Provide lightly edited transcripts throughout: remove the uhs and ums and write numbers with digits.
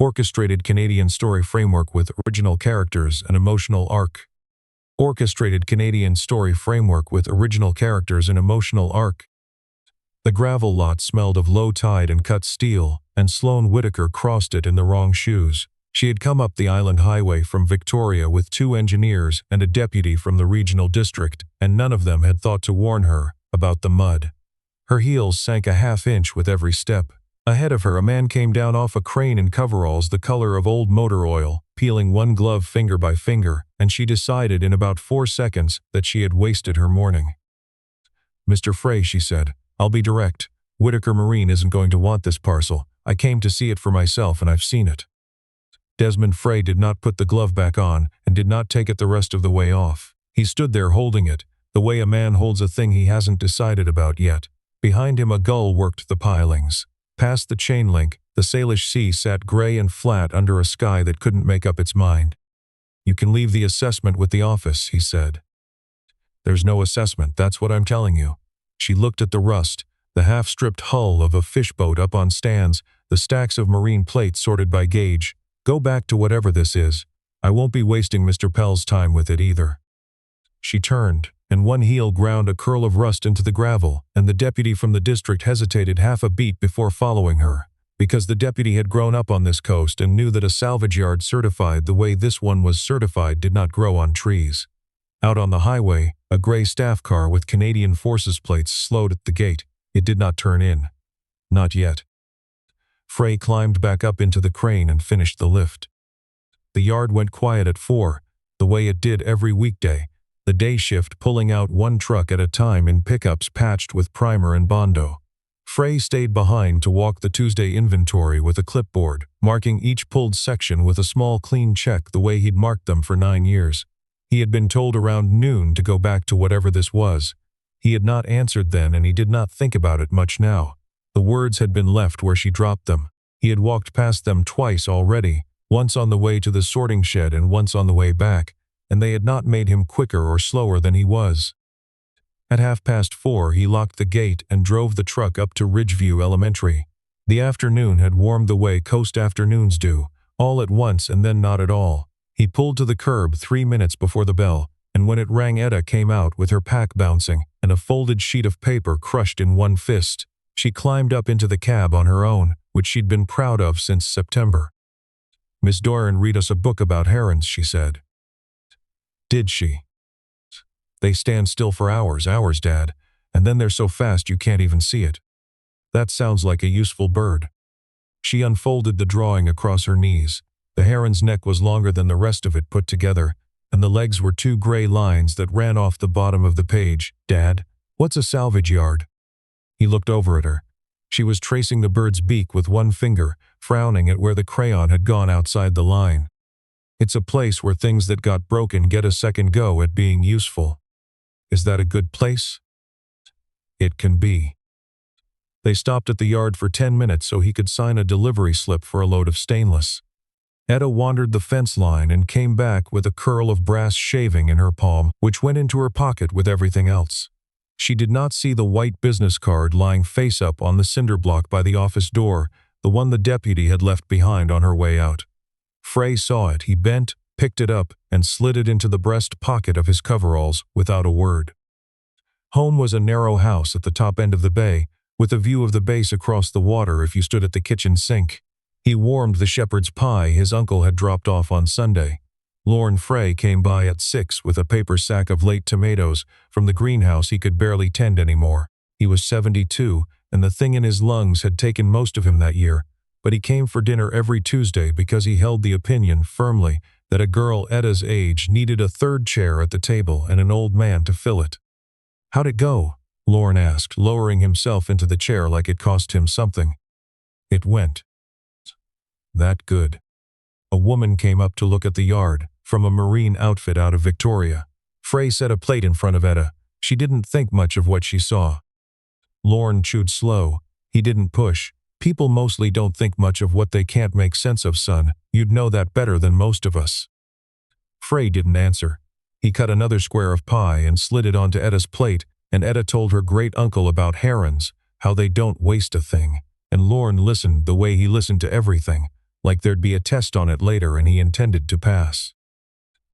Orchestrated Canadian story framework with original characters and emotional arc. Orchestrated Canadian story framework with original characters and emotional arc. The gravel lot smelled of low tide and cut steel, and Sloane Whitaker crossed it in the wrong shoes. She had come up the island highway from Victoria with 2 engineers and a deputy from the regional district, and none of them had thought to warn her about the mud. Her heels sank a half-inch with every step. Ahead of her, a man came down off a crane in coveralls the color of old motor oil, peeling one glove finger by finger, and she decided in about 4 seconds that she had wasted her morning. "Mr. Frey," she said, "I'll be direct. Whitaker Marine isn't going to want this parcel. I came to see it for myself and I've seen it." Desmond Frey did not put the glove back on and did not take it the rest of the way off. He stood there holding it, the way a man holds a thing he hasn't decided about yet. Behind him a gull worked the pilings. Past the chain link, the Salish Sea sat gray and flat under a sky that couldn't make up its mind. "You can leave the assessment with the office," he said. "There's no assessment, that's what I'm telling you." She looked at the rust, the half-stripped hull of a fishboat up on stands, the stacks of marine plates sorted by gauge. "Go back to whatever this is. I won't be wasting Mr. Pell's time with it either." She turned, and one heel ground a curl of rust into the gravel, and the deputy from the district hesitated half a beat before following her, because the deputy had grown up on this coast and knew that a salvage yard certified the way this one was certified did not grow on trees. Out on the highway, a gray staff car with Canadian Forces plates slowed at the gate. It did not turn in. Not yet. Frey climbed back up into the crane and finished the lift. The yard went quiet at 4, the way it did every weekday, the day shift pulling out one truck at a time in pickups patched with primer and Bondo. Frey stayed behind to walk the Tuesday inventory with a clipboard, marking each pulled section with a small clean check the way he'd marked them for 9 years. He had been told around noon to go back to whatever this was. He had not answered then, and he did not think about it much now. The words had been left where she dropped them. He had walked past them twice already, once on the way to the sorting shed and once on the way back, and they had not made him quicker or slower than he was. At 4:30, he locked the gate and drove the truck up to Ridgeview Elementary. The afternoon had warmed the way coast afternoons do, all at once and then not at all. He pulled to the curb 3 minutes before the bell, and when it rang, Etta came out with her pack bouncing and a folded sheet of paper crushed in one fist. She climbed up into the cab on her own, which she'd been proud of since September. "Miss Doran read us a book about herons," she said. "Did she?" "They stand still for hours, Dad, and then they're so fast you can't even see it." "That sounds like a useful bird." She unfolded the drawing across her knees. The heron's neck was longer than the rest of it put together, and the legs were 2 gray lines that ran off the bottom of the page. "Dad, what's a salvage yard?" He looked over at her. She was tracing the bird's beak with one finger, frowning at where the crayon had gone outside the line. "It's a place where things that got broken get a second go at being useful." "Is that a good place?" "It can be." They stopped at the yard for 10 minutes so he could sign a delivery slip for a load of stainless. Etta wandered the fence line and came back with a curl of brass shaving in her palm, which went into her pocket with everything else. She did not see the white business card lying face up on the cinder block by the office door, the one the deputy had left behind on her way out. Frey saw it. He bent, picked it up, and slid it into the breast pocket of his coveralls without a word. Home was a narrow house at the top end of the bay, with a view of the base across the water if you stood at the kitchen sink. He warmed the shepherd's pie his uncle had dropped off on Sunday. Lorne Frey came by at 6 with a paper sack of late tomatoes from the greenhouse he could barely tend anymore. He was 72, and the thing in his lungs had taken most of him that year, but he came for dinner every Tuesday because he held the opinion firmly that a girl Etta's age needed a third chair at the table and an old man to fill it. "How'd it go?" Lorne asked, lowering himself into the chair like it cost him something. "It went that good." A woman came up to look at the yard, from a marine outfit out of Victoria. Frey set a plate in front of Etta. She didn't think much of what she saw. Lorne chewed slow. He didn't push. "People mostly don't think much of what they can't make sense of, son. You'd know that better than most of us." Frey didn't answer. He cut another square of pie and slid it onto Etta's plate, and Etta told her great-uncle about herons, how they don't waste a thing, and Lorne listened the way he listened to everything, like there'd be a test on it later and he intended to pass.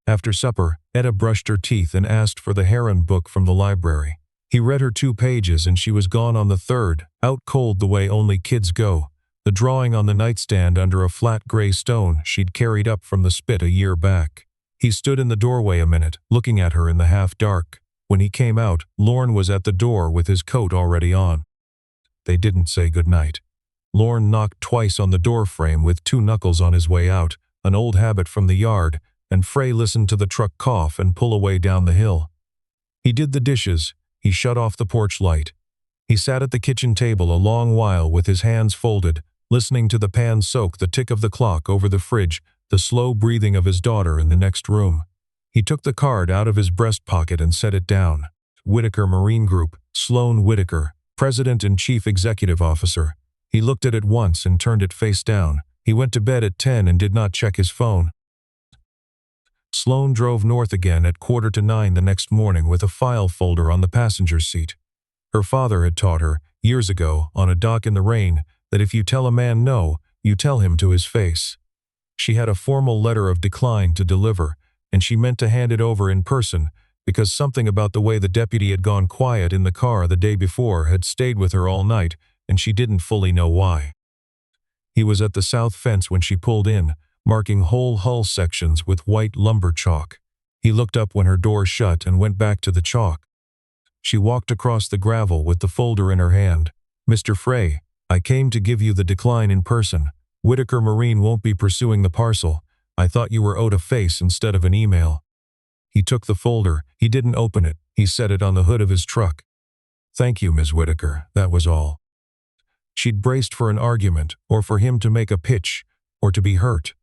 After supper, Etta brushed her teeth and asked for the Heron book from the library. He read her 2 pages and she was gone on the third, out cold the way only kids go, the drawing on the nightstand under a flat gray stone she'd carried up from the spit a year back. He stood in the doorway a minute, looking at her in the half-dark. When he came out, Lorne was at the door with his coat already on. They didn't say goodnight. Lorne knocked twice on the door frame with 2 knuckles on his way out, an old habit from the yard, and Frey listened to the truck cough and pull away down the hill. He did the dishes. He shut off the porch light. He sat at the kitchen table a long while with his hands folded, listening to the pan soak, the tick of the clock over the fridge, the slow breathing of his daughter in the next room. He took the card out of his breast pocket and set it down. Whitaker Marine Group, Sloan Whitaker, President and Chief Executive Officer. He looked at it once and turned it face down. He went to bed at 10 and did not check his phone. Sloan drove north again at 8:45 the next morning with a file folder on the passenger seat. Her father had taught her, years ago, on a dock in the rain, that if you tell a man no, you tell him to his face. She had a formal letter of decline to deliver, and she meant to hand it over in person, because something about the way the deputy had gone quiet in the car the day before had stayed with her all night, and she didn't fully know why. He was at the south fence when she pulled in, marking whole hull sections with white lumber chalk. He looked up when her door shut and went back to the chalk. She walked across the gravel with the folder in her hand. "Mr. Frey, I came to give you the decline in person. Whitaker Marine won't be pursuing the parcel. I thought you were owed a face instead of an email." He took the folder. He didn't open it. He set it on the hood of his truck. "Thank you, Ms. Whitaker," that was all. She'd braced for an argument, or for him to make a pitch, or to be hurt.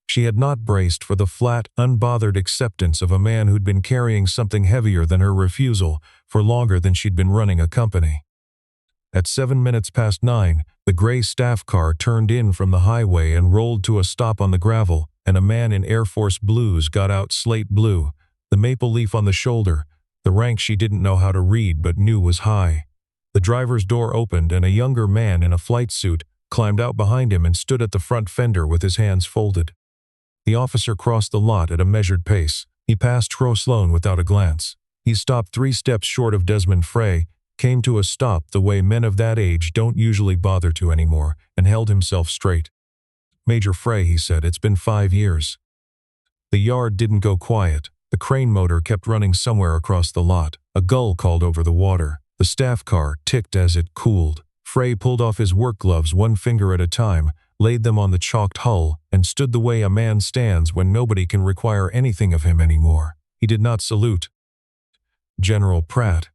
She had not braced for the flat, unbothered acceptance of a man who'd been carrying something heavier than her refusal for longer than she'd been running a company. At 9:07, the gray staff car turned in from the highway and rolled to a stop on the gravel, and a man in Air Force blues got out, slate blue, the maple leaf on the shoulder, the rank she didn't know how to read but knew was high. The driver's door opened and a younger man in a flight suit climbed out behind him and stood at the front fender with his hands folded. The officer crossed the lot at a measured pace. He passed Sloan without a glance. He stopped 3 steps short of Desmond Frey, came to a stop the way men of that age don't usually bother to anymore, and held himself straight. "Major Frey," he said, "it's been 5 years." The yard didn't go quiet. The crane motor kept running somewhere across the lot. A gull called over the water. The staff car ticked as it cooled. Frey pulled off his work gloves 1 finger at a time, laid them on the chalked hull, and stood the way a man stands when nobody can require anything of him anymore. He did not salute. "General Pratt,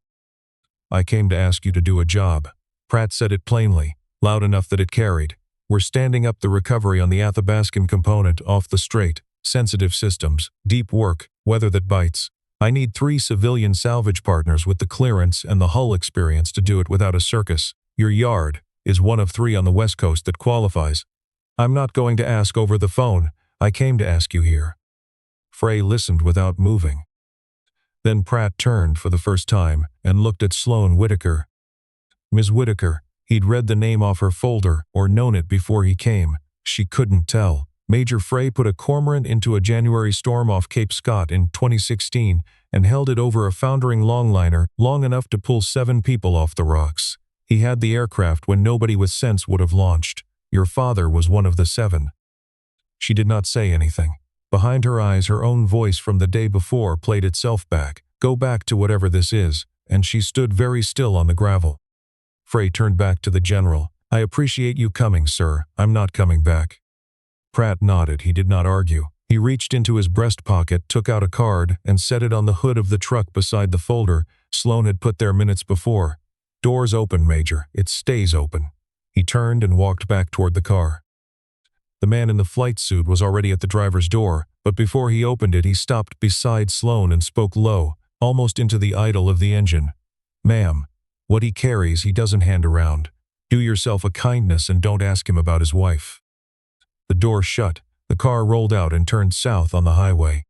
I came to ask you to do a job." Pratt said it plainly, loud enough that it carried. "We're standing up the recovery on the Athabascan component off the strait. Sensitive systems, deep work, weather that bites. I need 3 civilian salvage partners with the clearance and the hull experience to do it without a circus. Your yard is one of 3 on the West Coast that qualifies. I'm not going to ask over the phone. I came to ask you here." Frey listened without moving. Then Pratt turned for the first time and looked at Sloan Whitaker. Ms. Whitaker, he'd read the name off her folder or known it before he came. She couldn't tell. Major Frey put a cormorant into a January storm off Cape Scott in 2016 and held it over a foundering longliner long enough to pull 7 people off the rocks. He had the aircraft when nobody with sense would have launched. Your father was one of the 7. She did not say anything. Behind her eyes, her own voice from the day before played itself back. "Go back to whatever this is," and she stood very still on the gravel. Frey turned back to the general. "I appreciate you coming, sir. I'm not coming back." Pratt nodded. He did not argue. He reached into his breast pocket, took out a card, and set it on the hood of the truck beside the folder Sloan had put there minutes before. "Doors open, Major. It stays open." He turned and walked back toward the car. The man in the flight suit was already at the driver's door, but before he opened it he stopped beside Sloan and spoke low, almost into the idle of the engine. "Ma'am, what he carries he doesn't hand around. Do yourself a kindness and don't ask him about his wife." The door shut. The car rolled out and turned south on the highway.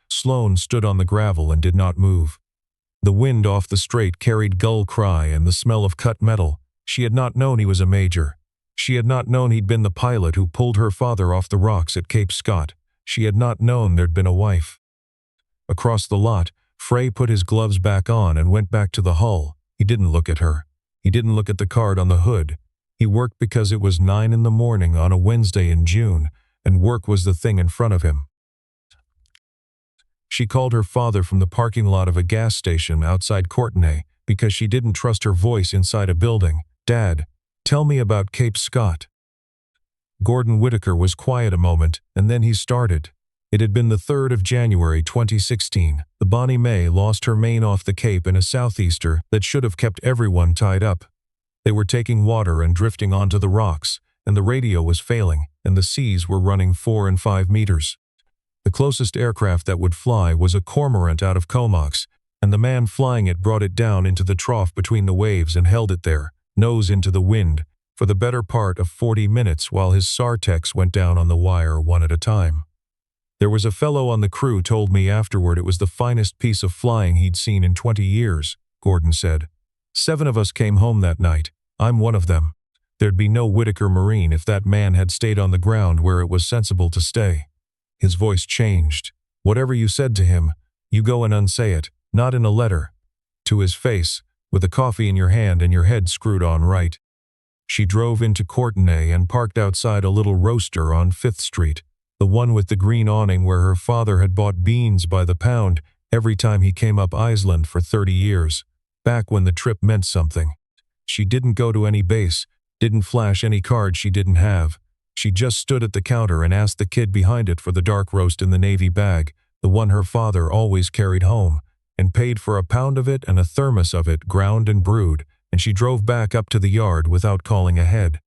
Sloan stood on the gravel and did not move. The wind off the strait carried gull cry and the smell of cut metal. She had not known he was a major. She had not known he'd been the pilot who pulled her father off the rocks at Cape Scott. She had not known there'd been a wife. Across the lot, Frey put his gloves back on and went back to the hull. He didn't look at her. He didn't look at the card on the hood. He worked because it was 9 in the morning on a Wednesday in June, and work was the thing in front of him. She called her father from the parking lot of a gas station outside Courtenay because she didn't trust her voice inside a building. "Dad, tell me about Cape Scott." Gordon Whitaker was quiet a moment, and then he started. It had been the 3rd of January 2016. The Bonnie May lost her main off the Cape in a southeaster that should have kept everyone tied up. They were taking water and drifting onto the rocks, and the radio was failing, and the seas were running 4 and 5 meters. The closest aircraft that would fly was a cormorant out of Comox, and the man flying it brought it down into the trough between the waves and held it there, nose into the wind, for the better part of 40 minutes while his Sartex went down on the wire one at a time. There was a fellow on the crew told me afterward it was the finest piece of flying he'd seen in 20 years, Gordon said. 7 of us came home that night. I'm one of them. There'd be no Whitaker Marine if that man had stayed on the ground where it was sensible to stay. His voice changed. Whatever you said to him, you go and unsay it, not in a letter. To his face, with a coffee in your hand and your head screwed on right. She drove into Courtenay and parked outside a little roaster on 5th Street, the one with the green awning where her father had bought beans by the pound every time he came up Island for 30 years, back when the trip meant something. She didn't go to any base, didn't flash any card she didn't have. She just stood at the counter and asked the kid behind it for the dark roast in the navy bag, the one her father always carried home, and paid for a pound of it and a thermos of it ground and brewed, and she drove back up to the yard without calling ahead.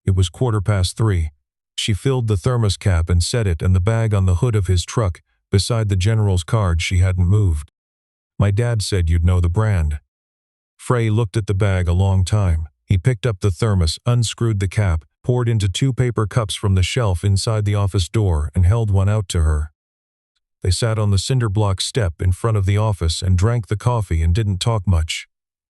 It was 3:15. She filled the thermos cap and set it and the bag on the hood of his truck beside the general's card she hadn't moved. My dad said you'd know the brand. Frey looked at the bag a long time. He picked up the thermos, unscrewed the cap, poured into 2 paper cups from the shelf inside the office door and held one out to her. They sat on the cinder block step in front of the office and drank the coffee and didn't talk much.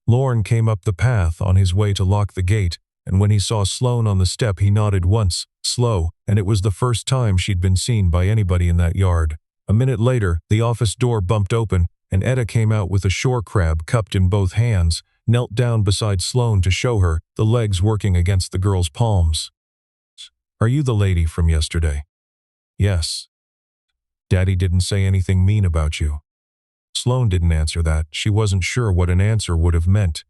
Lorne came up the path on his way to lock the gate, and when he saw Sloane on the step he nodded once, slow, and it was the first time she'd been seen by anybody in that yard. A minute later, the office door bumped open, and Etta came out with a shore crab cupped in both hands, knelt down beside Sloane to show her, the legs working against the girl's palms. "Are you the lady from yesterday?" "Yes." "Daddy didn't say anything mean about you?" Sloane didn't answer that. She wasn't sure what an answer would have meant.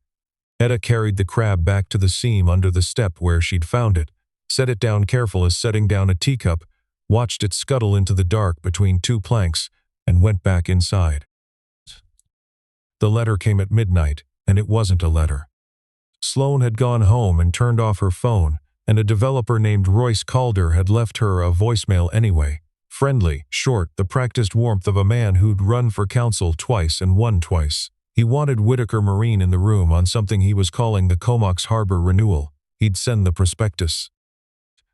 Etta carried the crab back to the seam under the step where she'd found it, set it down careful as setting down a teacup, watched it scuttle into the dark between 2 planks, and went back inside. The letter came at midnight, and it wasn't a letter. Sloane had gone home and turned off her phone, and a developer named Royce Calder had left her a voicemail anyway. Friendly, short, the practiced warmth of a man who'd run for council twice and won twice. He wanted Whitaker Marine in the room on something he was calling the Comox Harbor Renewal. He'd send the prospectus.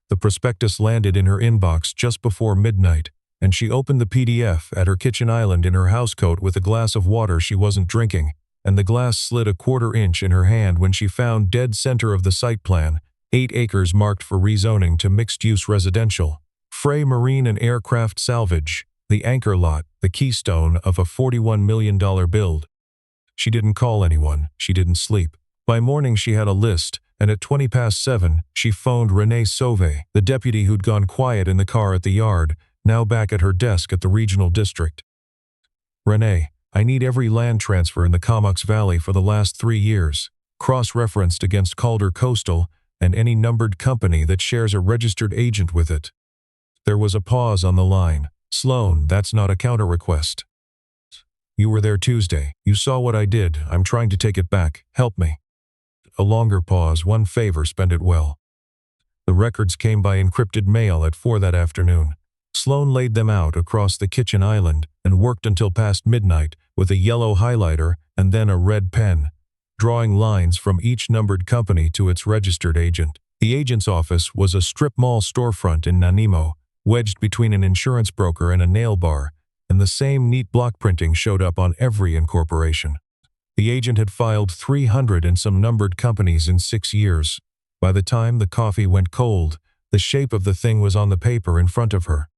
The prospectus landed in her inbox just before midnight, and she opened the PDF at her kitchen island in her housecoat with a glass of water she wasn't drinking, and the glass slid a 1/4 inch in her hand when she found dead center of the site plan, 8 acres marked for rezoning to mixed-use residential. Frey Marine and Aircraft Salvage, the anchor lot, the keystone of a $41 million build. She didn't call anyone. She didn't sleep. By morning she had a list, and at 7:20, she phoned Renee Sauvé, the deputy who'd gone quiet in the car at the yard, now back at her desk at the regional district. "Renee, I need every land transfer in the Comox Valley for the last 3 years, cross-referenced against Calder Coastal and any numbered company that shares a registered agent with it." There was a pause on the line. "Sloane, that's not a counter-request. You were there Tuesday. You saw what I did. I'm trying to take it back. Help me." A longer pause. "One favor, spend it well." The records came by encrypted mail at 4 that afternoon. Sloane laid them out across the kitchen island and worked until past midnight with a yellow highlighter and then a red pen, drawing lines from each numbered company to its registered agent. The agent's office was a strip mall storefront in Nanaimo, wedged between an insurance broker and a nail bar, and the same neat block printing showed up on every incorporation. The agent had filed 300 and some numbered companies in 6 years. By the time the coffee went cold, the shape of the thing was on the paper in front of her.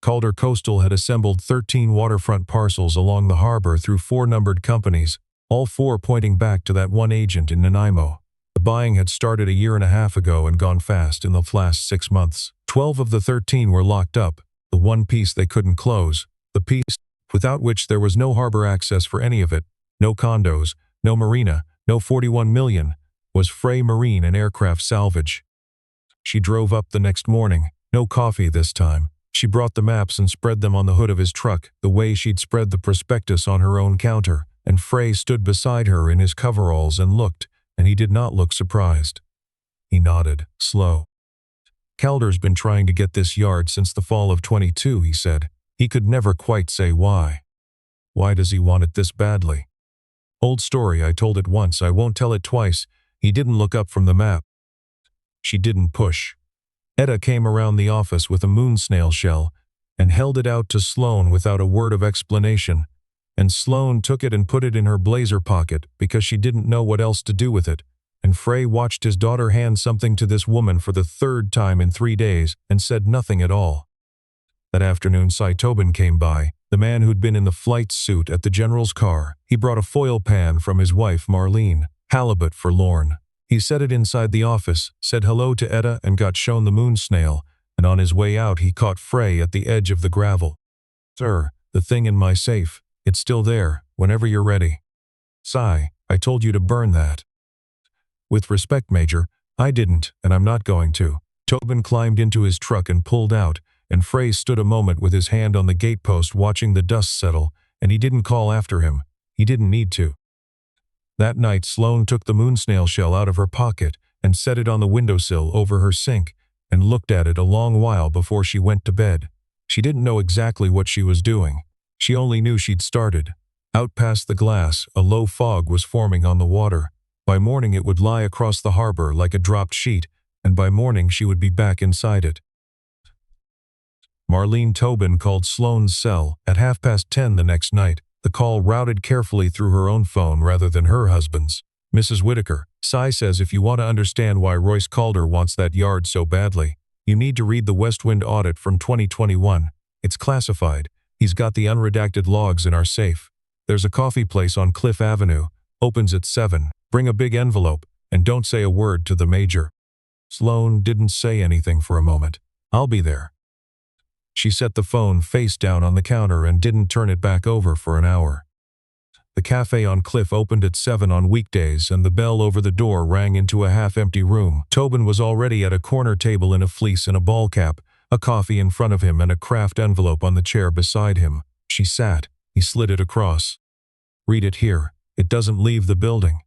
Calder Coastal had assembled 13 waterfront parcels along the harbor through 4 numbered companies, all 4 pointing back to that one agent in Nanaimo. The buying had started a year and a half ago and gone fast in the last 6 months. 12 of the 13 were locked up, the one piece they couldn't close, the piece without which there was no harbor access for any of it, no condos, no marina, no 41 million, was Frey Marine and Aircraft Salvage. She drove up the next morning, no coffee this time. She brought the maps and spread them on the hood of his truck, the way she'd spread the prospectus on her own counter, and Frey stood beside her in his coveralls and looked, and he did not look surprised. He nodded, slow. Calder's been trying to get this yard since the fall of 22, he said. He could never quite say why. Why does he want it this badly? Old story, I told it once, I won't tell it twice. He didn't look up from the map. She didn't push. Etta came around the office with a moon snail shell and held it out to Sloane without a word of explanation, and Sloane took it and put it in her blazer pocket because she didn't know what else to do with it, and Frey watched his daughter hand something to this woman for the 3rd time in 3 days and said nothing at all. That afternoon Cy Tobin came by, the man who'd been in the flight suit at the general's car. He brought a foil pan from his wife Marlene, halibut for Lorne. He set it inside the office, said hello to Etta and got shown the moon snail, and on his way out he caught Frey at the edge of the gravel. "Sir, the thing in my safe, it's still there, whenever you're ready." "Cy, I told you to burn that." "With respect, Major, I didn't, and I'm not going to." Tobin climbed into his truck and pulled out, and Frey stood a moment with his hand on the gatepost watching the dust settle, and he didn't call after him. He didn't need to. That night Sloane took the moon snail shell out of her pocket and set it on the windowsill over her sink and looked at it a long while before she went to bed. She didn't know exactly what she was doing. She only knew she'd started. Out past the glass, a low fog was forming on the water. By morning it would lie across the harbor like a dropped sheet, and by morning she would be back inside it. Marlene Tobin called Sloane's cell at 10:30 the next night. The call routed carefully through her own phone rather than her husband's. "Mrs. Whitaker, Cy says if you want to understand why Royce Calder wants that yard so badly, you need to read the Westwind audit from 2021. It's classified. He's got the unredacted logs in our safe. There's a coffee place on Cliff Avenue. Opens at 7. Bring a big envelope, and don't say a word to the Major." Sloane didn't say anything for a moment. "I'll be there." She set the phone face down on the counter and didn't turn it back over for an hour. The cafe on Cliff opened at 7 on weekdays, and the bell over the door rang into a half-empty room. Tobin was already at a corner table in a fleece and a ball cap, a coffee in front of him and a craft envelope on the chair beside him. She sat. He slid it across. "Read it here. It doesn't leave the building."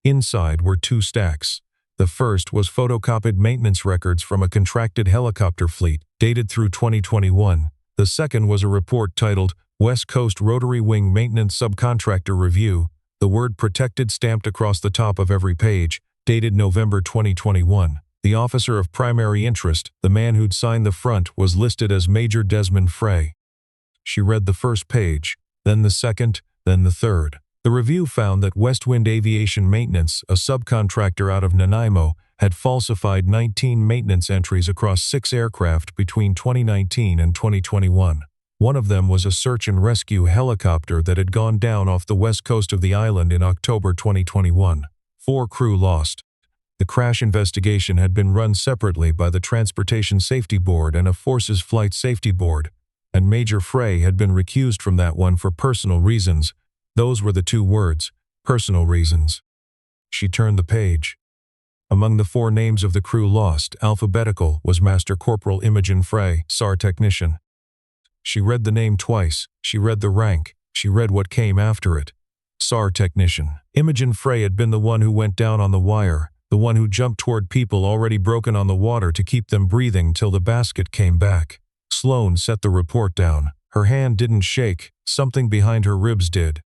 Inside were 2 stacks. The first was photocopied maintenance records from a contracted helicopter fleet, dated through 2021. The second was a report titled, West Coast Rotary Wing Maintenance Subcontractor Review, the word protected stamped across the top of every page, dated November 2021. The officer of primary interest, the man who'd signed the front, was listed as Major Desmond Frey. She read the first page, then the second, then the third. The review found that Westwind Aviation Maintenance, a subcontractor out of Nanaimo, had falsified 19 maintenance entries across 6 aircraft between 2019 and 2021. One of them was a search and rescue helicopter that had gone down off the west coast of the island in October 2021. 4 crew lost. The crash investigation had been run separately by the Transportation Safety Board and a Forces Flight Safety Board, and Major Frey had been recused from that one for personal reasons. Those were the 2 words, personal reasons. She turned the page. Among the 4 names of the crew lost, alphabetical, was Master Corporal Imogen Frey, SAR technician. She read the name twice. She read the rank. She read what came after it. SAR technician. Imogen Frey had been the one who went down on the wire, the one who jumped toward people already broken on the water to keep them breathing till the basket came back. Sloane set the report down. Her hand didn't shake. Something behind her ribs did.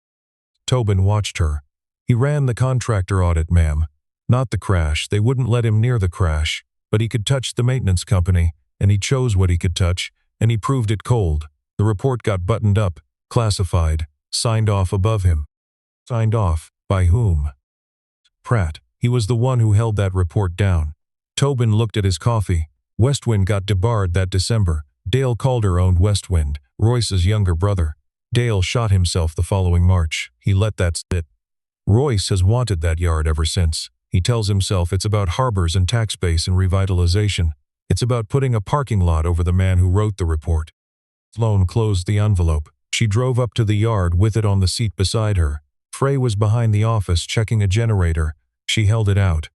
Tobin watched her. "He ran the contractor audit, ma'am. Not the crash. They wouldn't let him near the crash. But he could touch the maintenance company, and he chose what he could touch, and he proved it cold. The report got buttoned up, classified, signed off above him." "Signed off? By whom?" "Pratt. He was the one who held that report down. Tobin looked at his coffee. Westwind got debarred that December. Dale Calder owned Westwind, Royce's younger brother. Dale shot himself the following March. He let that sit. Royce has wanted that yard ever since. He tells himself it's about harbors and tax base and revitalization. It's about putting a parking lot over the man who wrote the report. Sloane closed the envelope. She drove up to the yard with it on the seat beside her. Frey was behind the office checking a generator. She held it out.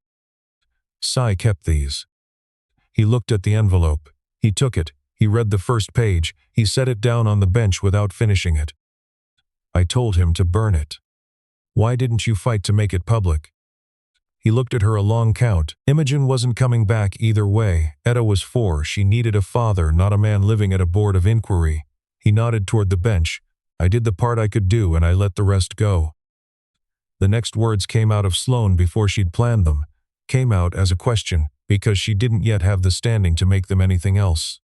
Cy kept these. He looked at the envelope. He took it. He read the first page. He set it down on the bench without finishing it. I told him to burn it. Why didn't you fight to make it public? He looked at her a long count. Imogen wasn't coming back either way. Etta was 4. She needed a father, not a man living at a board of inquiry. He nodded toward the bench. I did the part I could do and I let the rest go. The next words came out of Sloane before she'd planned them. Came out as a question, because she didn't yet have the standing to make them anything else.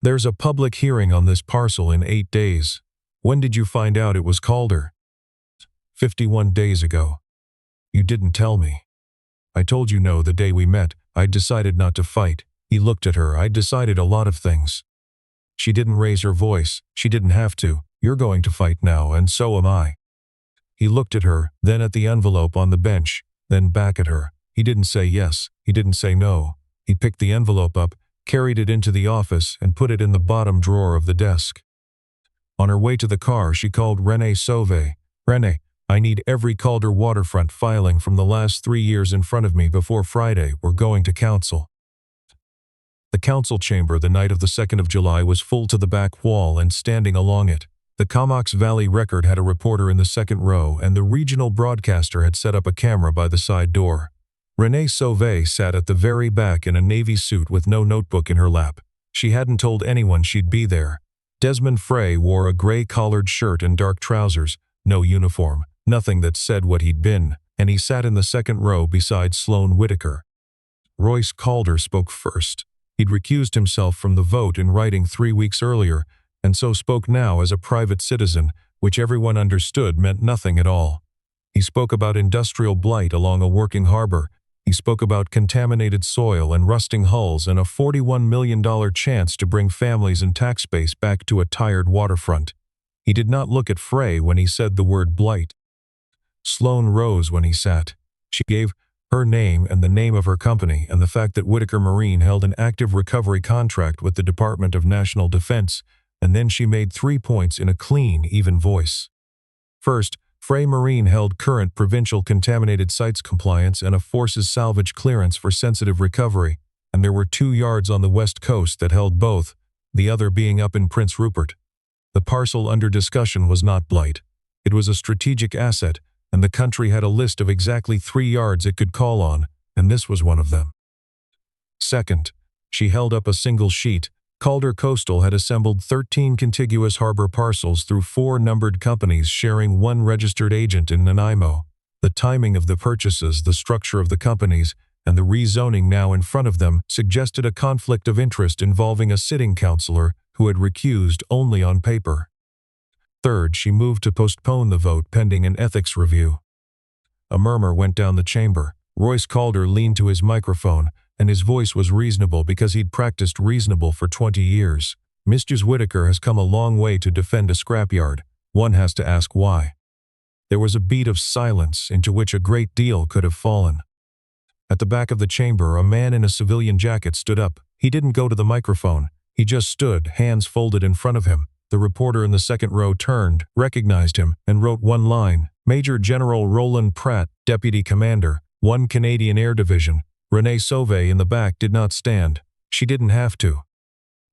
There's a public hearing on this parcel in 8 days. When did you find out it was Calder? 51 days ago. You didn't tell me. I told you no the day we met. I'd decided not to fight. He looked at her. I'd decided a lot of things. She didn't raise her voice. She didn't have to. You're going to fight now, and so am I. He looked at her, then at the envelope on the bench, then back at her. He didn't say yes. He didn't say no. He picked the envelope up, carried it into the office, and put it in the bottom drawer of the desk. On her way to the car, she called René Sauvé. René, I need every Calder waterfront filing from the last 3 years in front of me before Friday. We're going to council. The council chamber the night of the 2nd of July was full to the back wall and standing along it. The Comox Valley Record had a reporter in the second row, and the regional broadcaster had set up a camera by the side door. René Sauvé sat at the very back in a navy suit with no notebook in her lap. She hadn't told anyone she'd be there. Desmond Frey wore a gray collared shirt and dark trousers, no uniform, nothing that said what he'd been, and he sat in the second row beside Sloane Whitaker. Royce Calder spoke first. He'd recused himself from the vote in writing 3 weeks earlier, and so spoke now as a private citizen, which everyone understood meant nothing at all. He spoke about industrial blight along a working harbor. He spoke about contaminated soil and rusting hulls and a $41 million chance to bring families and tax base back to a tired waterfront. He did not look at Frey when he said the word blight. Sloane rose when he sat. She gave her name and the name of her company and the fact that Whitaker Marine held an active recovery contract with the Department of National Defense, and then she made 3 points in a clean, even voice. First, Frey Marine held current provincial contaminated sites compliance and a forces salvage clearance for sensitive recovery, and there were 2 yards on the west coast that held both, the other being up in Prince Rupert. The parcel under discussion was not blight. It was a strategic asset, and the country had a list of exactly 3 yards it could call on, and this was one of them. Second, she held up a single sheet. Calder Coastal had assembled 13 contiguous harbor parcels through 4 numbered companies sharing 1 registered agent in Nanaimo. The timing of the purchases, the structure of the companies, and the rezoning now in front of them suggested a conflict of interest involving a sitting councillor who had recused only on paper. Third, she moved to postpone the vote pending an ethics review. A murmur went down the chamber. Royce Calder leaned to his microphone, and his voice was reasonable because he'd practiced reasonable for 20 years. Mrs. Whitaker has come a long way to defend a scrapyard. One has to ask why. There was a beat of silence into which a great deal could have fallen. At the back of the chamber, a man in a civilian jacket stood up. He didn't go to the microphone. He just stood, hands folded in front of him. The reporter in the second row turned, recognized him, and wrote one line. Major General Roland Pratt, Deputy Commander, 1 Canadian Air Division. René Sauvé in the back did not stand. She didn't have to.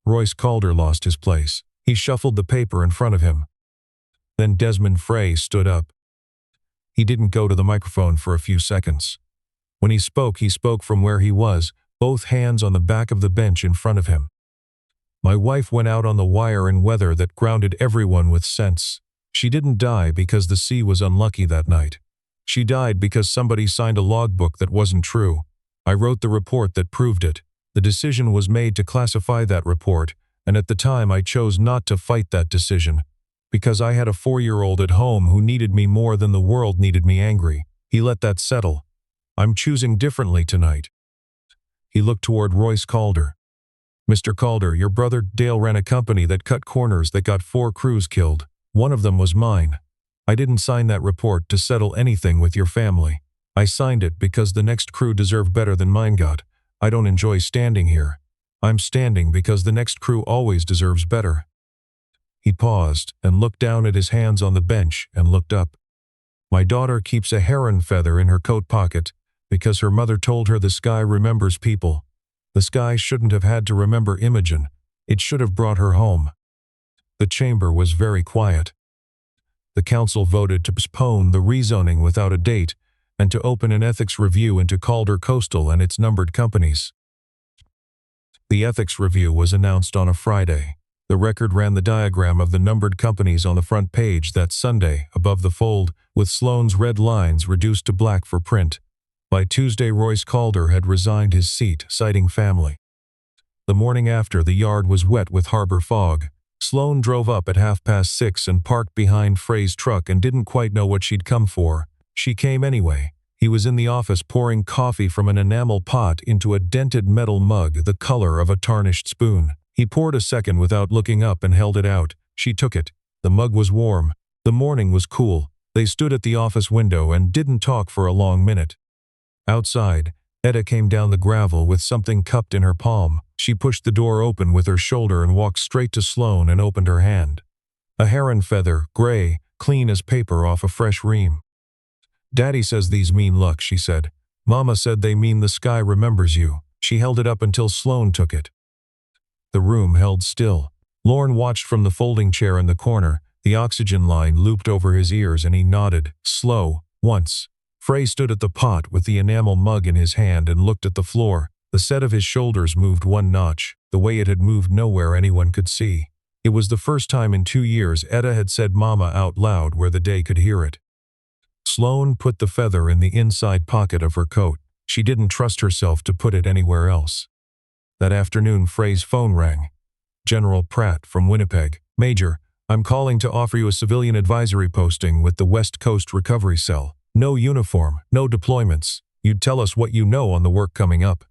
Royce Calder lost his place. He shuffled the paper in front of him. Then Desmond Frey stood up. He didn't go to the microphone for a few seconds. When he spoke from where he was, both hands on the back of the bench in front of him. My wife went out on the wire in weather that grounded everyone with sense. She didn't die because the sea was unlucky that night. She died because somebody signed a logbook that wasn't true. I wrote the report that proved it. The decision was made to classify that report, and at the time I chose not to fight that decision, because I had a 4-year-old at home who needed me more than the world needed me angry. He let that settle. I'm choosing differently tonight. He looked toward Royce Calder. Mr. Calder, your brother Dale ran a company that cut corners that got 4 crews killed. One of them was mine. I didn't sign that report to settle anything with your family. I signed it because the next crew deserved better than mine got. I don't enjoy standing here. I'm standing because the next crew always deserves better. He paused and looked down at his hands on the bench and looked up. My daughter keeps a heron feather in her coat pocket because her mother told her the sky remembers people. The sky shouldn't have had to remember Imogen. It should have brought her home. The chamber was very quiet. The council voted to postpone the rezoning without a date and to open an ethics review into Calder Coastal and its numbered companies. The ethics review was announced on a Friday. The record ran the diagram of the numbered companies on the front page that Sunday, above the fold, with Sloane's red lines reduced to black for print. By Tuesday, Royce Calder had resigned his seat, citing family. The morning after, the yard was wet with harbor fog. Sloane drove up at 6:30 and parked behind Frey's truck and didn't quite know what she'd come for. She came anyway. He was in the office pouring coffee from an enamel pot into a dented metal mug the color of a tarnished spoon. He poured a second without looking up and held it out. She took it. The mug was warm. The morning was cool. They stood at the office window and didn't talk for a long minute. Outside, Etta came down the gravel with something cupped in her palm. She pushed the door open with her shoulder and walked straight to Sloane and opened her hand. A heron feather, gray, clean as paper off a fresh ream. Daddy says these mean luck, she said. Mama said they mean the sky remembers you. She held it up until Sloane took it. The room held still. Lorne watched from the folding chair in the corner. The oxygen line looped over his ears and he nodded, slow, once. Frey stood at the pot with the enamel mug in his hand and looked at the floor. The set of his shoulders moved one notch, the way it had moved nowhere anyone could see. It was the first time in 2 years Etta had said mama out loud where the day could hear it. Sloane put the feather in the inside pocket of her coat. She didn't trust herself to put it anywhere else. That afternoon, Frey's phone rang. General Pratt from Winnipeg. Major, I'm calling to offer you a civilian advisory posting with the West Coast Recovery Cell. No uniform, no deployments. You'd tell us what you know on the work coming up.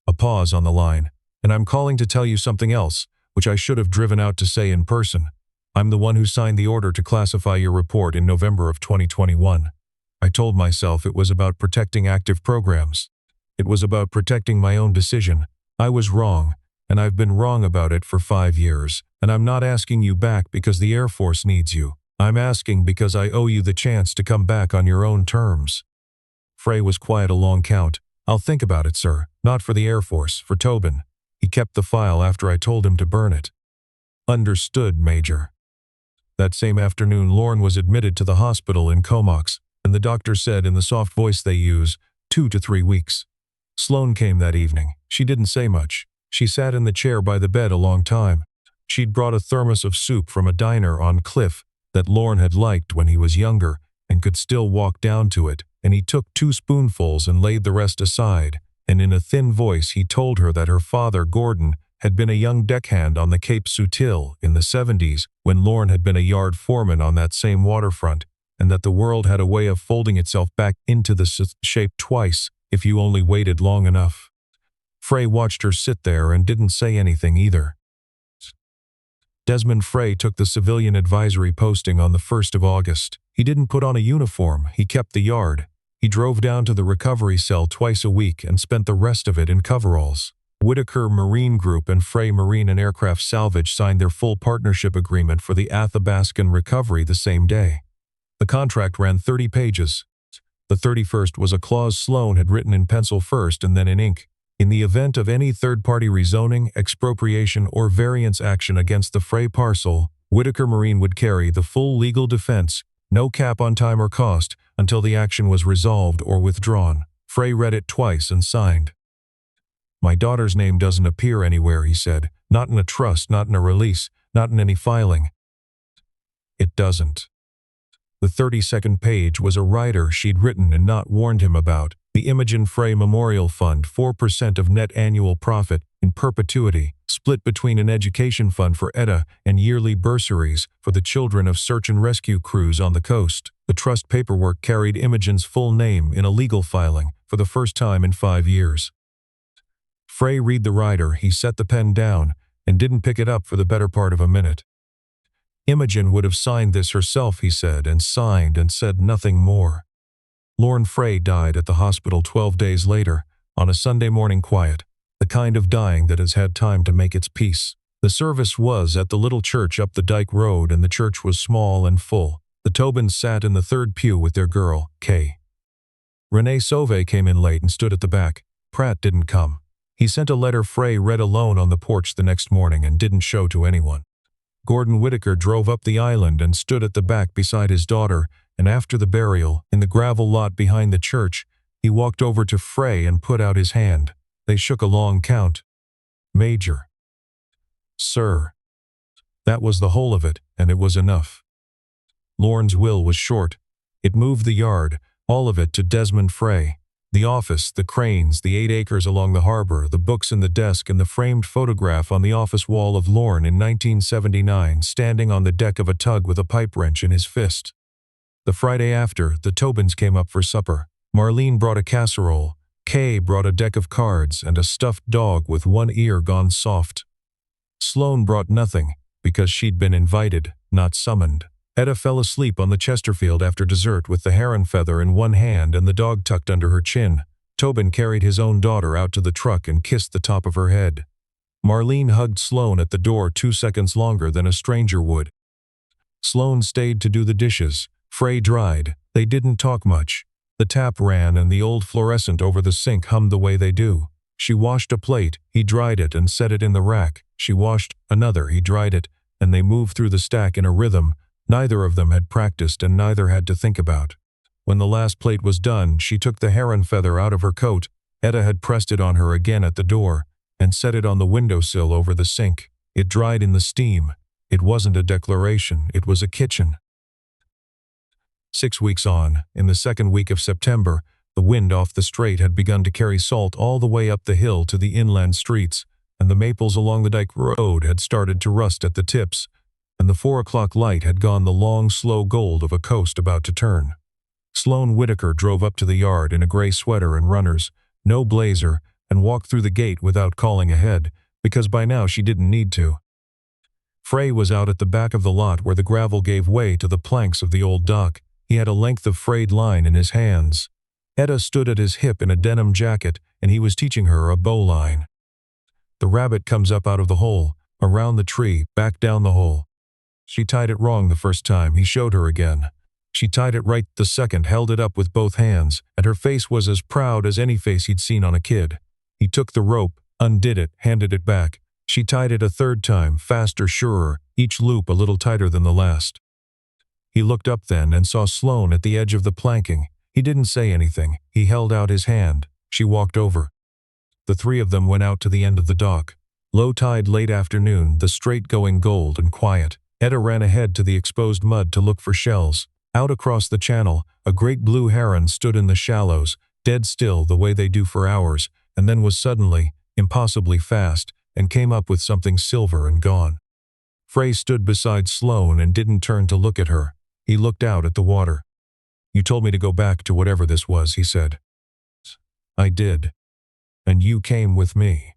A pause on the line. And I'm calling to tell you something else, which I should have driven out to say in person. I'm the one who signed the order to classify your report in November of 2021. I told myself it was about protecting active programs. It was about protecting my own decision. I was wrong, and I've been wrong about it for 5 years, and I'm not asking you back because the Air Force needs you. I'm asking because I owe you the chance to come back on your own terms. Frey was quiet a long count. I'll think about it, sir. Not for the Air Force, for Tobin. He kept the file after I told him to burn it. Understood, Major. That same afternoon, Lorne was admitted to the hospital in Comox, and the doctor said in the soft voice they use, 2 to 3 weeks. Sloane came that evening. She didn't say much. She sat in the chair by the bed a long time. She'd brought a thermos of soup from a diner on Cliff that Lorne had liked when he was younger and could still walk down to it, and he took 2 spoonfuls and laid the rest aside, and in a thin voice he told her that her father, Gordon, had been a young deckhand on the Cape Sutil in the 70s when Lorne had been a yard foreman on that same waterfront, and that the world had a way of folding itself back into the shape twice if you only waited long enough. Frey watched her sit there and didn't say anything either. Desmond Frey took the civilian advisory posting on the 1st of August. He didn't put on a uniform, he kept the yard. He drove down to the recovery cell twice a week and spent the rest of it in coveralls. Whitaker Marine Group and Frey Marine and Aircraft Salvage signed their full partnership agreement for the Athabascan recovery the same day. The contract ran 30 pages. The 31st was a clause Sloane had written in pencil first and then in ink. In the event of any third-party rezoning, expropriation, or variance action against the Frey parcel, Whitaker Marine would carry the full legal defense, no cap on time or cost, until the action was resolved or withdrawn. Frey read it twice and signed. My daughter's name doesn't appear anywhere, he said. Not in a trust, not in a release, not in any filing. It doesn't. The 32nd page was a writer she'd written and not warned him about. The Imogen Frey Memorial Fund, 4% of net annual profit, in perpetuity, split between an education fund for Etta and yearly bursaries for the children of search and rescue crews on the coast. The trust paperwork carried Imogen's full name in a legal filing for for the first time in 5 years. Frey read the rider. He set the pen down and didn't pick it up for the better part of a minute. Imogen would have signed this herself, he said, and signed and said nothing more. Lorne Frey died at the hospital 12 days later, on a Sunday morning quiet, the kind of dying that has had time to make its peace. The service was at the little church up the Dyke Road, and the church was small and full. The Tobins sat in the third pew with their girl, Kay. Renee Sauvé came in late and stood at the back. Pratt didn't come. He sent a letter Frey read alone on the porch the next morning and didn't show to anyone. Gordon Whittaker drove up the island and stood at the back beside his daughter, and after the burial, in the gravel lot behind the church, he walked over to Frey and put out his hand. They shook a long count. "Major." "Sir." That was the whole of it, and it was enough. Lorne's will was short. It moved the yard, all of it, to Desmond Frey. The office, the cranes, the 8 acres along the harbor, the books in the desk, and the framed photograph on the office wall of Lorne in 1979 standing on the deck of a tug with a pipe wrench in his fist. The Friday after, the Tobins came up for supper. Marlene brought a casserole. Kay brought a deck of cards and a stuffed dog with one ear gone soft. Sloane brought nothing, because she'd been invited, not summoned. Etta fell asleep on the Chesterfield after dessert with the heron feather in one hand and the dog tucked under her chin. Tobin carried his own daughter out to the truck and kissed the top of her head. Marlene hugged Sloane at the door 2 seconds longer than a stranger would. Sloane stayed to do the dishes. Frey dried. They didn't talk much. The tap ran and the old fluorescent over the sink hummed the way they do. She washed a plate, he dried it and set it in the rack. She washed another, he dried it, and they moved through the stack in a rhythm neither of them had practiced and neither had to think about. When the last plate was done, she took the heron feather out of her coat. Etta had pressed it on her again at the door and set it on the windowsill over the sink. It dried in the steam. It wasn't a declaration, it was a kitchen. 6 weeks on, in the second week of September, the wind off the strait had begun to carry salt all the way up the hill to the inland streets, and the maples along the Dyke Road had started to rust at the tips, and the 4 o'clock light had gone the long, slow gold of a coast about to turn. Sloane Whittaker drove up to the yard in a gray sweater and runners, no blazer, and walked through the gate without calling ahead, because by now she didn't need to. Frey was out at the back of the lot where the gravel gave way to the planks of the old dock. He had a length of frayed line in his hands. Etta stood at his hip in a denim jacket, and he was teaching her a bowline. The rabbit comes up out of the hole, around the tree, back down the hole. She tied it wrong the first time. He showed her again. She tied it right the second, held it up with both hands, and her face was as proud as any face he'd seen on a kid. He took the rope, undid it, handed it back. She tied it a third time, faster, surer, each loop a little tighter than the last. He looked up then and saw Sloane at the edge of the planking. He didn't say anything. He held out his hand. She walked over. The three of them went out to the end of the dock. Low tide, late afternoon, the strait going gold and quiet. Etta ran ahead to the exposed mud to look for shells. Out across the channel, a great blue heron stood in the shallows, dead still the way they do for hours, and then was suddenly, impossibly fast, and came up with something silver and gone. Frey stood beside Sloane and didn't turn to look at her. He looked out at the water. "You told me to go back to whatever this was," he said. "I did. And you came with me."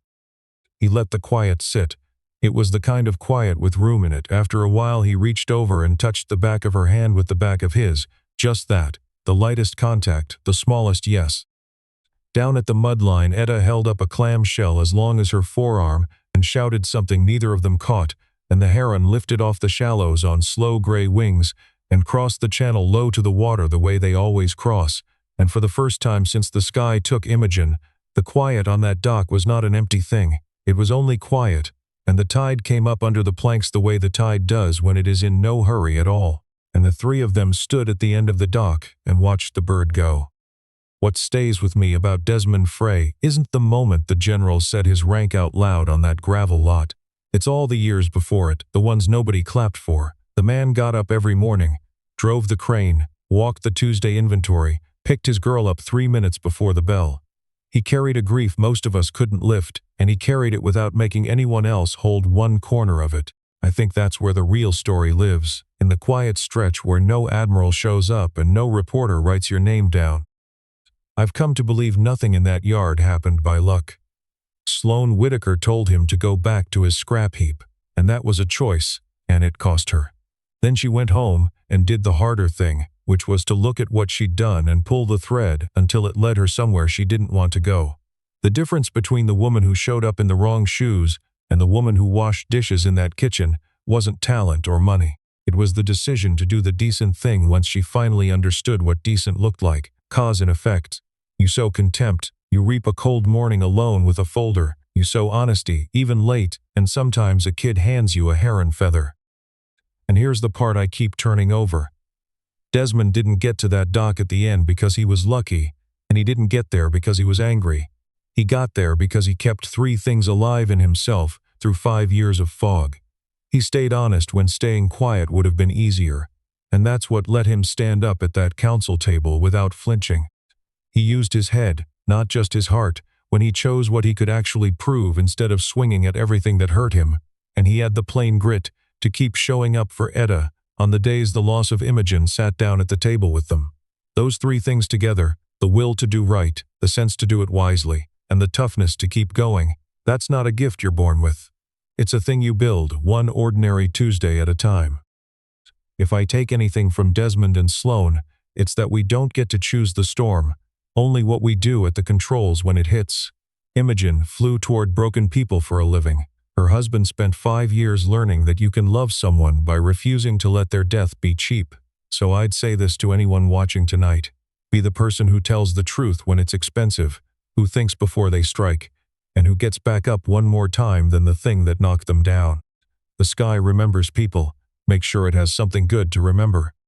He let the quiet sit. It was the kind of quiet with room in it. After a while he reached over and touched the back of her hand with the back of his. Just that, the lightest contact, the smallest yes. Down at the mud line, Etta held up a clam shell as long as her forearm and shouted something neither of them caught, and the heron lifted off the shallows on slow gray wings and crossed the channel low to the water the way they always cross, and for the first time since the sky took Imogen, the quiet on that dock was not an empty thing. It was only quiet, and the tide came up under the planks the way the tide does when it is in no hurry at all, and the three of them stood at the end of the dock and watched the bird go. What stays with me about Desmond Frey isn't the moment the general said his rank out loud on that gravel lot. It's all the years before it, the ones nobody clapped for. The man got up every morning, drove the crane, walked the Tuesday inventory, picked his girl up 3 minutes before the bell. He carried a grief most of us couldn't lift, and he carried it without making anyone else hold one corner of it. I think that's where the real story lives, in the quiet stretch where no admiral shows up and no reporter writes your name down. I've come to believe nothing in that yard happened by luck. Sloane Whitaker told him to go back to his scrap heap, and that was a choice, and it cost her. Then she went home and did the harder thing, which was to look at what she'd done and pull the thread until it led her somewhere she didn't want to go. The difference between the woman who showed up in the wrong shoes and the woman who washed dishes in that kitchen wasn't talent or money. It was the decision to do the decent thing once she finally understood what decent looked like, cause and effect. You sow contempt, you reap a cold morning alone with a folder. You sow honesty, even late, and sometimes a kid hands you a heron feather. And here's the part I keep turning over. Desmond didn't get to that dock at the end because he was lucky, and he didn't get there because he was angry. He got there because he kept three things alive in himself through 5 years of fog. He stayed honest when staying quiet would have been easier, and that's what let him stand up at that council table without flinching. He used his head, not just his heart, when he chose what he could actually prove instead of swinging at everything that hurt him, and he had the plain grit to keep showing up for Etta on the days the loss of Imogen sat down at the table with them. Those three things together, the will to do right, the sense to do it wisely, and the toughness to keep going, that's not a gift you're born with. It's a thing you build, one ordinary Tuesday at a time. If I take anything from Desmond and Sloane, it's that we don't get to choose the storm, only what we do at the controls when it hits. Imogen flew toward broken people for a living. Her husband spent 5 years learning that you can love someone by refusing to let their death be cheap. So I'd say this to anyone watching tonight. Be the person who tells the truth when it's expensive, who thinks before they strike, and who gets back up one more time than the thing that knocked them down. The sky remembers people. Make sure it has something good to remember.